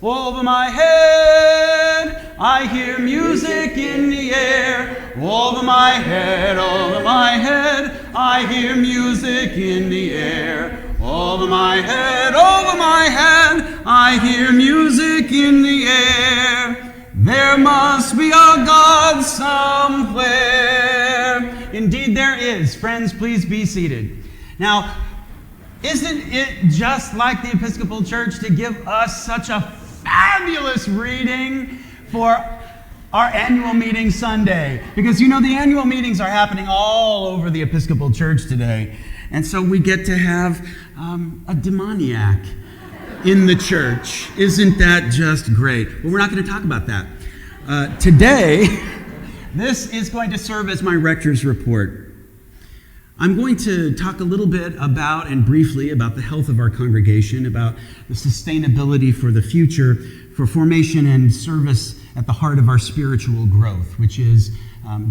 Over my head, I hear music in the air. Over my head, I hear music in the air. Over my head, I hear music in the air. There must be a God somewhere. Indeed there is. Friends, please be seated. Now, isn't it just like the Episcopal Church to give us such a fabulous reading for our annual meeting Sunday? Because the annual meetings are happening all over the Episcopal Church today. And so we get to have a demoniac in the church. Isn't that just great? Well, we're not going to talk about that. Today, this is going to serve as my rector's report. I'm going to talk a little bit about, and briefly, about the health of our congregation, about the sustainability for the future, for formation and service at the heart of our spiritual growth, which is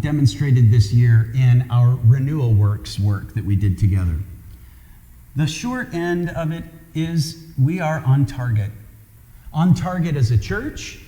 demonstrated this year in our renewal works work that we did together. The short end of it is we are on target. On target as a church,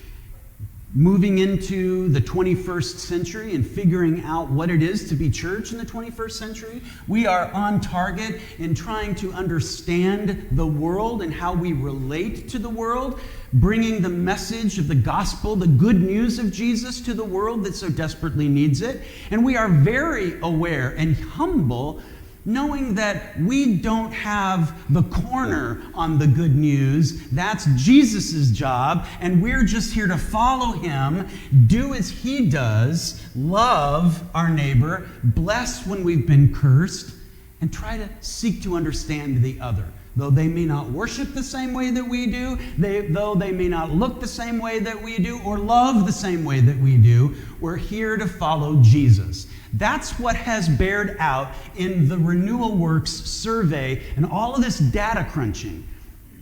moving into the 21st century and figuring out what it is to be church in the 21st century. We are on target in trying to understand the world and how we relate to the world, bringing the message of the gospel, the good news of Jesus to the world that so desperately needs it. And we are very aware and humble, knowing that we don't have the corner on the good news. That's Jesus' job, and we're just here to follow him, do as he does, love our neighbor, bless when we've been cursed, and try to seek to understand the other. Though they may not worship the same way that we do, though they may not look the same way that we do, or love the same way that we do, we're here to follow Jesus. That's what has bared out in the Renewal Works survey and all of this data crunching.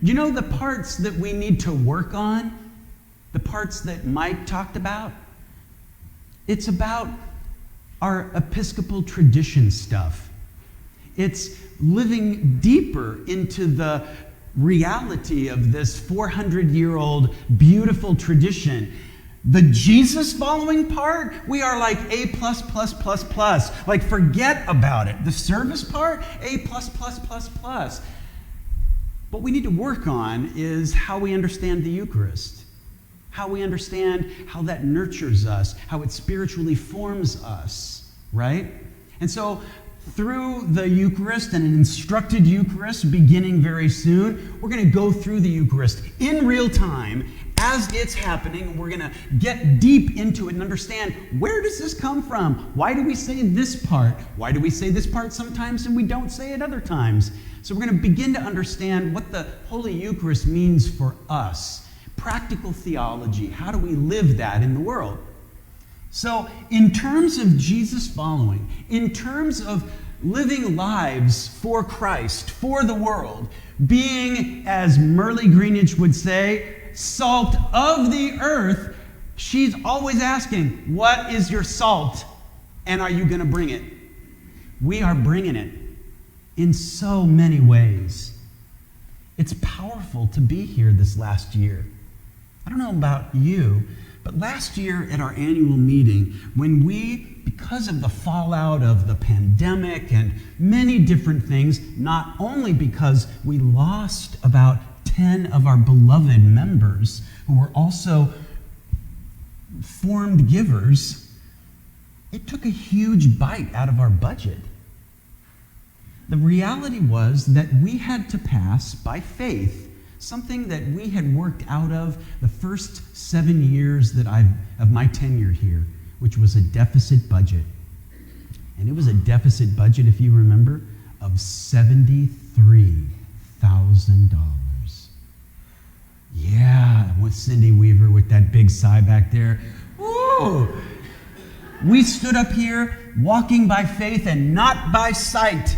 The parts that we need to work on, the parts that Mike talked about, it's about our Episcopal tradition stuff. It's living deeper into the reality of this 400-year-old beautiful tradition. The Jesus following part, we are like A++++. Like, forget about it. The service part, A++++. What we need to work on is how we understand the Eucharist, how we understand how that nurtures us, how it spiritually forms us, right? And so, through the Eucharist and an instructed Eucharist beginning very soon, we're going to go through the Eucharist in real time as it's happening. We're going to get deep into it and understand, where does this come from? Why do we say this part? Why do we say this part sometimes and we don't say it other times? So we're going to begin to understand what the Holy Eucharist means for us. Practical theology. How do we live that in the world? So, in terms of Jesus following, in terms of living lives for Christ, for the world, being, as Merle Greenidge would say, salt of the earth, she's always asking, what is your salt? And are you going to bring it? We are bringing it in so many ways. It's powerful to be here this last year. I don't know about you, but last year at our annual meeting, when we, because of the fallout of the pandemic and many different things, not only because we lost about 10 of our beloved members who were also formed givers, it took a huge bite out of our budget. The reality was that we had to pass by faith something that we had worked out of the first 7 years of my tenure here, which was a deficit budget. And it was a deficit budget, if you remember, of $73,000. Yeah, with Cindy Weaver with that big sigh back there. Woo! We stood up here walking by faith and not by sight.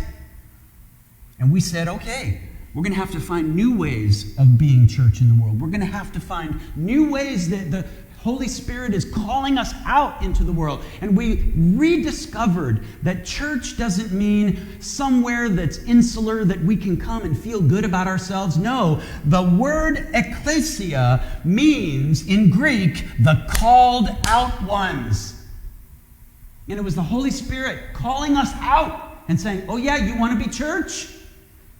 And we said, okay, we're going to have to find new ways of being church in the world. We're going to have to find new ways that the Holy Spirit is calling us out into the world. And we rediscovered that church doesn't mean somewhere that's insular that we can come and feel good about ourselves. No, the word ecclesia means in Greek the called out ones. And it was the Holy Spirit calling us out and saying, oh yeah, you want to be church?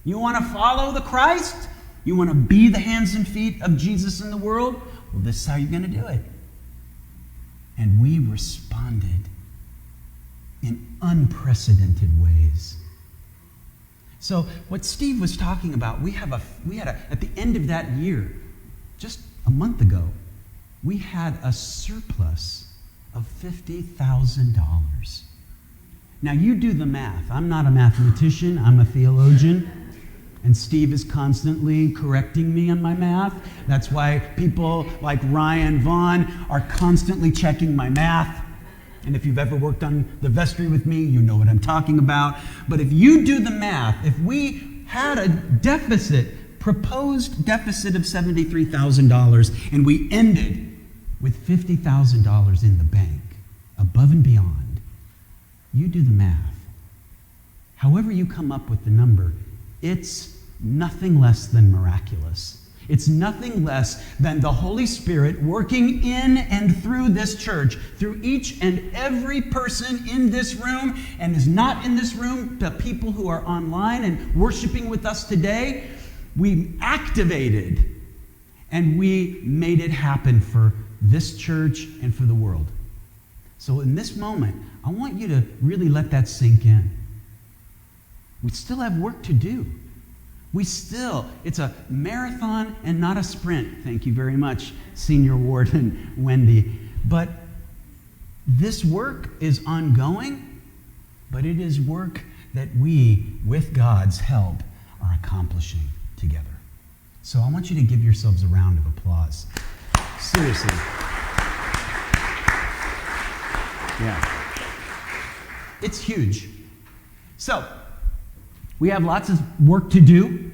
You want to follow the Christ? You want to be the hands and feet of Jesus in the world? Well, this is how you're going to do it. And we responded in unprecedented ways. So what Steve was talking about, we had at the end of that year, just a month ago, we had a surplus of $50,000. Now you do the math. I'm not a mathematician, I'm a theologian. And Steve is constantly correcting me on my math. That's why people like Ryan Vaughn are constantly checking my math. And if you've ever worked on the vestry with me, you know what I'm talking about. But if you do the math, if we had a proposed deficit of $73,000, and we ended with $50,000 in the bank, above and beyond, you do the math. However you come up with the number, it's nothing less than miraculous. It's nothing less than the Holy Spirit working in and through this church, through each and every person in this room and is not in this room, the people who are online and worshiping with us today. We activated and we made it happen for this church and for the world. So in this moment, I want you to really let that sink in. We still have work to do. It's a marathon and not a sprint. Thank you very much, Senior Warden Wendy. But this work is ongoing, but it is work that we, with God's help, are accomplishing together. So I want you to give yourselves a round of applause. Seriously. Yeah. It's huge. So, we have lots of work to do.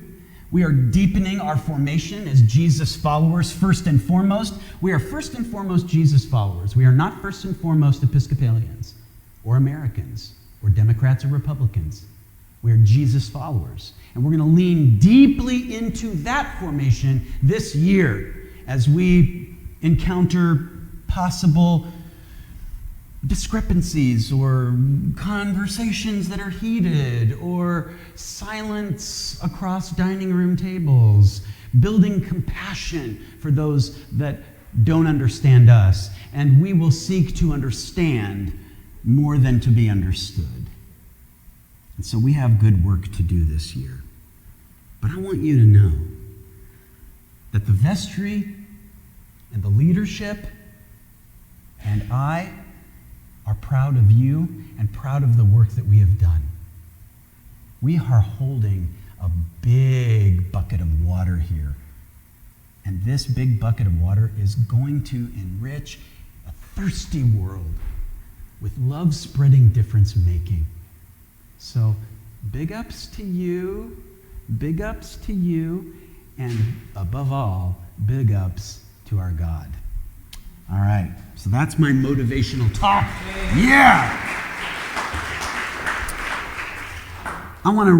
We are deepening our formation as Jesus followers, first and foremost. We are first and foremost Jesus followers. We are not first and foremost Episcopalians or Americans or Democrats or Republicans. We are Jesus followers. And we're going to lean deeply into that formation this year as we encounter possible discrepancies or conversations that are heated or silence across dining room tables, building compassion for those that don't understand us. And we will seek to understand more than to be understood. And so we have good work to do this year. But I want you to know that the vestry and the leadership and I are proud of you and proud of the work that we have done. We are holding a big bucket of water here. And this big bucket of water is going to enrich a thirsty world with love spreading, difference making. So big ups to you, and above all, big ups to our God. All right, so that's my motivational talk. Yeah! I want to